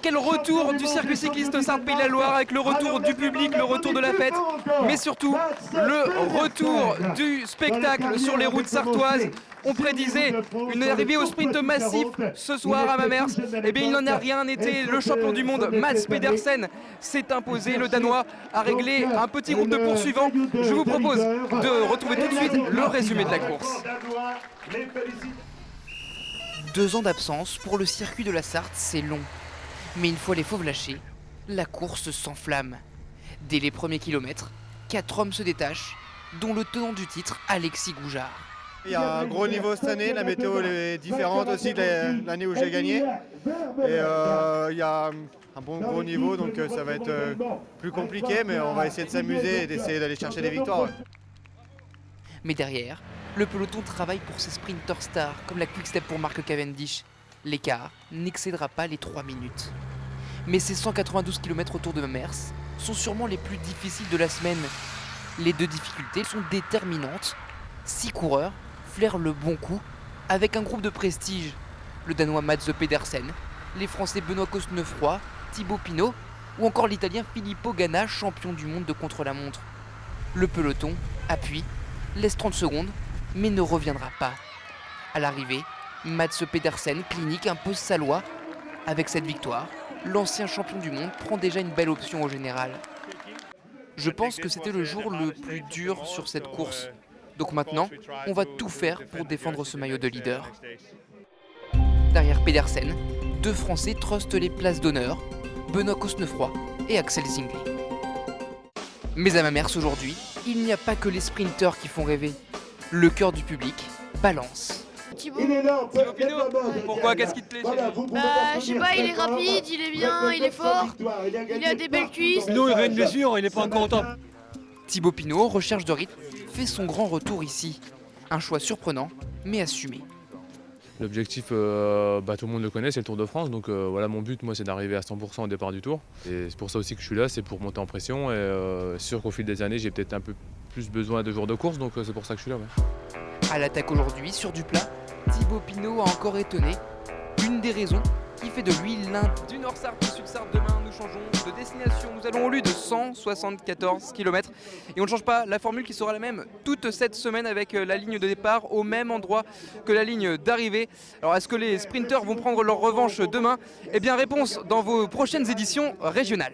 marquait le retour du circuit cycliste Sarthe-Pays de la Loire avec le retour du public, le retour de la fête, mais surtout le retour du spectacle sur les routes sartoises. On prédisait une arrivée au sprint massif ce soir à Mamers. Eh bien, il n'en a rien été. Le champion du monde, Mads Pedersen, s'est imposé. Le Danois a réglé un petit groupe de poursuivants. Je vous propose de retrouver tout de suite le résumé de la course. 2 ans d'absence pour le circuit de la Sarthe, c'est long. Mais une fois les fauves lâchés, la course s'enflamme. Dès les premiers kilomètres, 4 hommes se détachent, dont le tenant du titre, Alexis Goujard. Il y a un gros niveau cette année, la météo est différente aussi de l'année où j'ai gagné. Et il y a un bon gros niveau, donc ça va être plus compliqué, mais on va essayer de s'amuser et d'essayer d'aller chercher des victoires. Mais derrière, le peloton travaille pour ses sprinters stars, comme la Quick Step pour Mark Cavendish. L'écart n'excédera pas les 3 minutes. Mais ces 192 km autour de Mamers sont sûrement les plus difficiles de la semaine. Les 2 difficultés sont déterminantes. 6 coureurs flairent le bon coup avec un groupe de prestige. Le Danois Mads Pedersen, les Français Benoît Cosnefroy, Thibaut Pinot ou encore l'Italien Filippo Ganna, champion du monde de contre-la-montre. Le peloton appuie, laisse 30 secondes, mais ne reviendra pas. À l'arrivée, Mads Pedersen, clinique, impose sa loi. Avec cette victoire, l'ancien champion du monde prend déjà une belle option au général. Je pense que c'était le jour le plus dur sur cette course. Donc maintenant, on va tout faire pour défendre ce maillot de leader. Derrière Pedersen, 2 Français trustent les places d'honneur, Benoît Cosnefroy et Axel Zingli. Mais à Mamers aujourd'hui, il n'y a pas que les sprinteurs qui font rêver. Le cœur du public balance. Thibaut. Thibaut Pinot, pourquoi? Qu'est-ce qui te plaît chez lui? Je sais pas, il est rapide, il est bien, il est fort, il a des belles cuisses. Pinot, il a une blessure, il n'est pas encore au top. Thibaut Pinot, recherche de rythme, fait son grand retour ici. Un choix surprenant, mais assumé. L'objectif, tout le monde le connaît, c'est le Tour de France. Donc voilà, mon but, moi, c'est d'arriver à 100% au départ du Tour. Et c'est pour ça aussi que je suis là, c'est pour monter en pression. Et c'est sûr qu'au fil des années, j'ai peut-être un peu plus besoin de jours de course, donc c'est pour ça que je suis là. Ouais. À l'attaque aujourd'hui, sur du plat, Thibaut Pinot a encore étonné. Une des raisons qui fait de lui l'un Du Nord-Sarthe au Sud-Sarthe, demain nous changeons de destination. Nous allons au lieu de 174 km. Et on ne change pas la formule qui sera la même toute cette semaine avec la ligne de départ au même endroit que la ligne d'arrivée. Alors est-ce que les sprinteurs vont prendre leur revanche demain? Eh bien réponse dans vos prochaines éditions régionales.